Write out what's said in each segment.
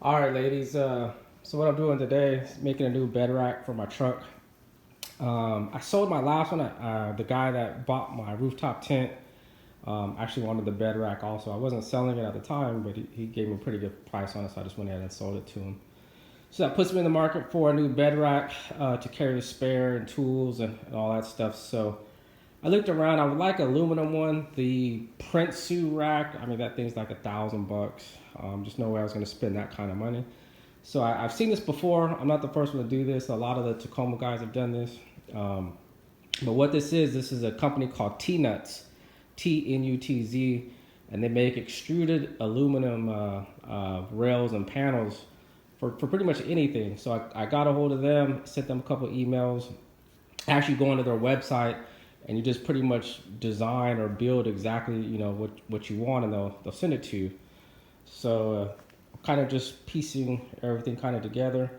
All right, ladies. So what I'm doing today is making a new bed rack for my truck. I sold my last one. The guy that bought my rooftop tent actually wanted the bed rack also. I wasn't selling it at the time, but he gave me a pretty good price on it, so I just went ahead and sold it to him. So that puts me in the market for a new bed rack to carry the spare and tools and all that stuff. So I looked around. I would like an aluminum one. The print suit rack, I mean, that thing's like $1,000. Just no way I was going to spend that kind of money. So I've seen this before. I'm not the first one to do this. A lot of the Tacoma guys have done this. But what this is a company called T-Nuts, T-N-U-T-Z, and they make extruded aluminum rails and panels for pretty much anything. So I got a hold of them, sent them a couple emails, actually go onto their website, and you just pretty much design or build exactly what you want, and they'll send it to you. So kind of just piecing everything kind of together.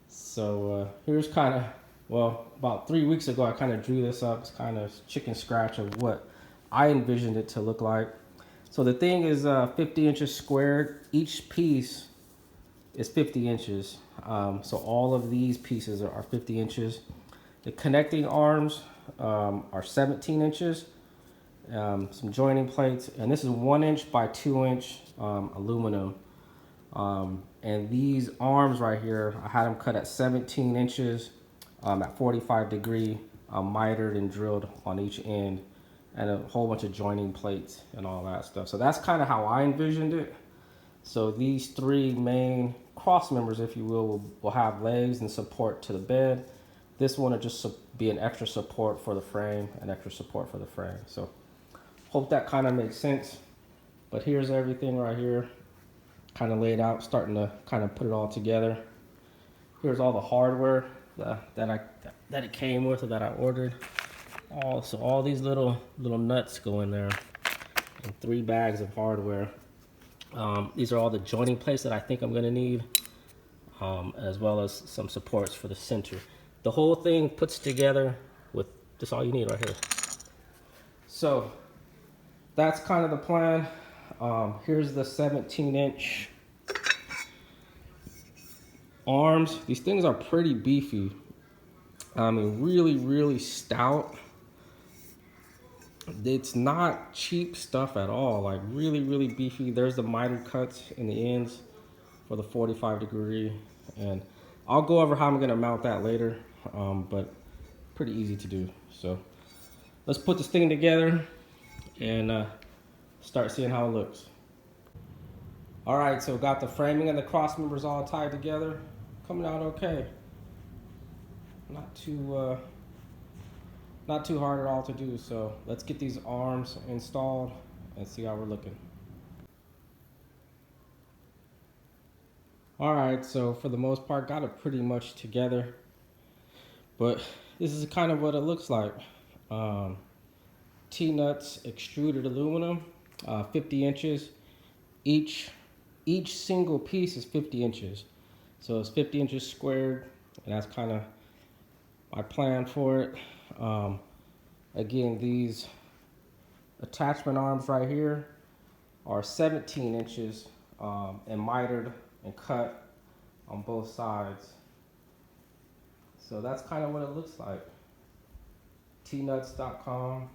So here's kind of, well, about 3 weeks ago I kind of drew this up. It's kind of chicken scratch of what I envisioned it to look like. So the thing is 50 inches squared. Each piece is 50 inches. So all of these pieces are 50 inches. The connecting arms are 17 inches. Some joining plates, and this is 1 inch by 2 inch aluminum. And these arms right here, I had them cut at 17 inches at 45 degree, mitered and drilled on each end, and a whole bunch of joining plates and all that stuff. So that's kind of how I envisioned it. So these three main cross members, if you will have legs and support to the bed. This one will just be an extra support for the frame, an extra support for the frame. So hope that kind of makes sense. But here's everything right here, kind of laid out, starting to kind of put it all together. Here's all the hardware that it came with or that I ordered. So all these little nuts go in there, and 3 bags of hardware. These are all the joining plates that I think I'm gonna need, as well as some supports for the center. The whole thing puts together with just all you need right here. So that's kind of the plan. Here's the 17-inch arms. These things are pretty beefy. I mean, really stout. It's not cheap stuff at all. Like really beefy. There's the mitered cuts in the ends for the 45 degree, and I'll go over how I'm gonna mount that later. But pretty easy to do. So let's put this thing together and start seeing how it looks. All right, so got the framing and the cross members all tied together. Coming out okay. Not too hard at all to do. So let's get these arms installed and see how we're looking. All right, so for the most part, got it pretty much together. But this is kind of what it looks like. T-Nuts extruded aluminum, 50 inches. Each single piece is 50 inches. So it's 50 inches squared, and that's kind of my plan for it. Again, these attachment arms right here are 17 inches and mitered and cut on both sides. So that's kind of what it looks like. tnuts.com.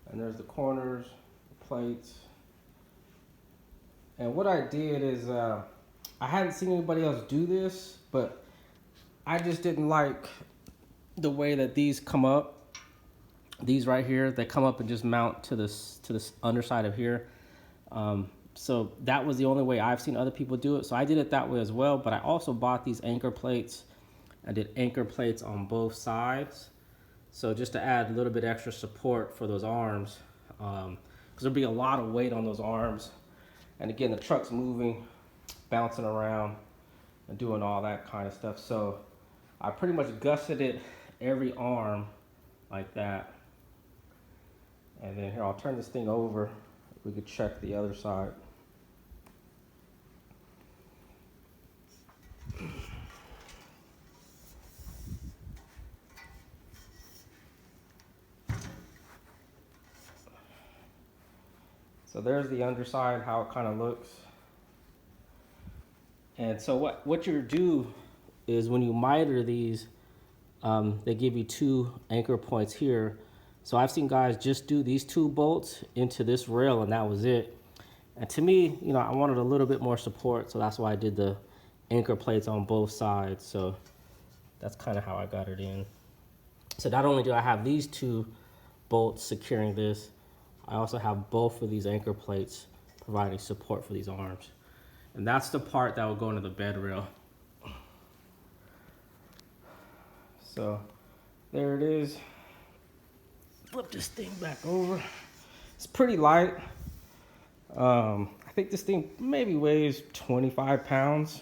And there's the corners, the plates. And what I did is, I hadn't seen anybody else do this, but I just didn't like the way that these come up. These right here, they come up and just mount to this underside of here. So that was the only way I've seen other people do it. So I did it that way as well, but I also bought these anchor plates. I did anchor plates on both sides. So just to add a little bit extra support for those arms, because there'll be a lot of weight on those arms. And again, the truck's moving, bouncing around, and doing all that kind of stuff. So I pretty much gusseted every arm like that. And then here, I'll turn this thing over. We could check the other side. So there's the underside, how it kind of looks. And so what you do is when you miter these, they give you 2 anchor points here. So I've seen guys just do these 2 bolts into this rail and that was it. And to me, you know, I wanted a little bit more support, so that's why I did the anchor plates on both sides. So that's kind of how I got it in. So not only do I have these 2 bolts securing this, I also have both of these anchor plates providing support for these arms. And that's the part that will go into the bed rail. So there it is. Flip this thing back over. It's pretty light. I think this thing maybe weighs 25 pounds.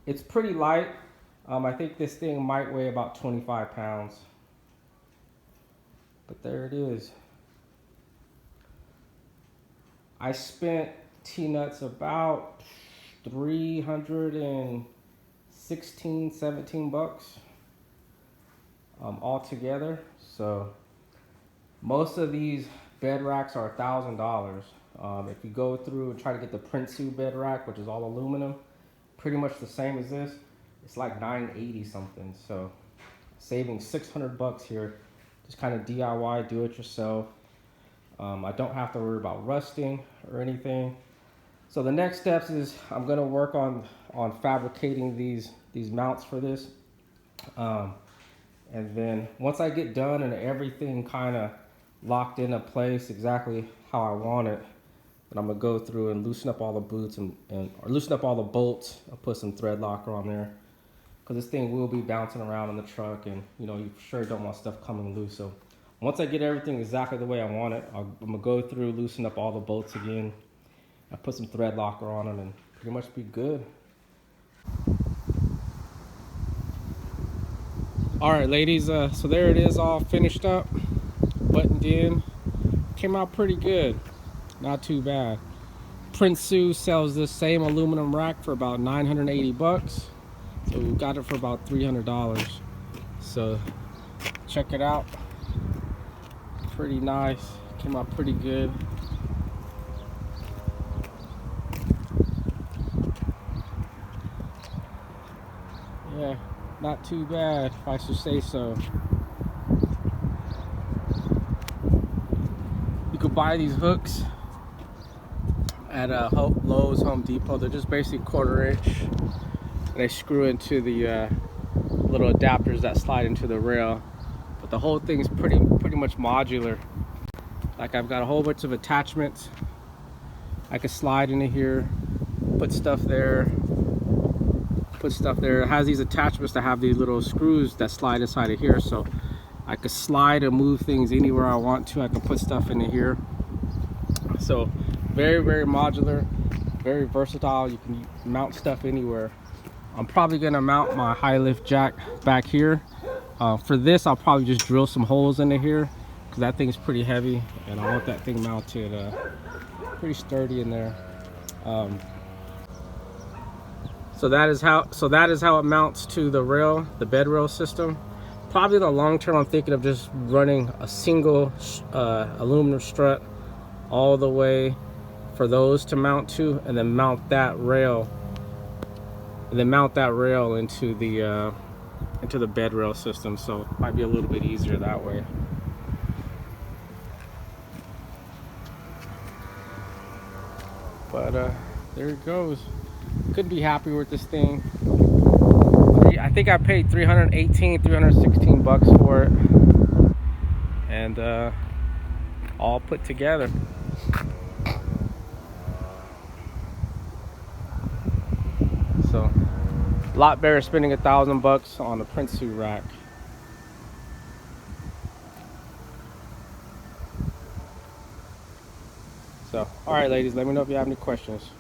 It's pretty light. I think this thing might weigh about 25 pounds. But there it is. I spent T-nuts about 316, 17 bucks all together. So most of these bed racks are $1,000. If you go through and try to get the Prinsu bed rack, which is all aluminum, pretty much the same as this, it's like $980 something. So saving 600 bucks here, just kind of DIY, do it yourself. I don't have to worry about rusting or anything. So the next steps is I'm gonna work on fabricating these mounts for this. And then once I get done and everything kind of locked into place exactly how I want it, then I'm gonna go through and loosen up all the boots or loosen up all the bolts. I'll put some thread locker on there because this thing will be bouncing around in the truck, and you know, you sure don't want stuff coming loose. So once I get everything exactly the way I want it, I'm gonna go through, loosen up all the bolts again. I put some thread locker on them and pretty much be good. All right, ladies, so there it is, all finished up, buttoned in. Came out pretty good, not too bad. Prinsu sells this same aluminum rack for about 980 bucks. So we got it for about $300. So check it out. Pretty nice, came out pretty good. Yeah, not too bad, if I should say so. You could buy these hooks at Lowe's, Home Depot. They're just basically 1/4 inch. And they screw into the little adapters that slide into the rail. But the whole thing's pretty much modular. Like, I've got a whole bunch of attachments. I could slide into here, put stuff there, put stuff there. It has these attachments that have these little screws that slide inside of here, so I could slide and move things anywhere I want to. I can put stuff into here. So very modular, very versatile. You can mount stuff anywhere. I'm probably gonna mount my high lift jack back here. For this, I'll probably just drill some holes into here because that thing's pretty heavy and I want that thing mounted pretty sturdy in there. So that is how it mounts to the rail, the bed rail system. Probably in the long term, I'm thinking of just running a single aluminum strut all the way for those to mount to, and then mount that rail, into the bed rail system. So it might be a little bit easier that way. But there it goes. Couldn't be happier with this thing. I think I paid 316 bucks for it, and all put together. So a lot better spending $1,000 on a Prinsu rack. So all right, ladies, let me know if you have any questions.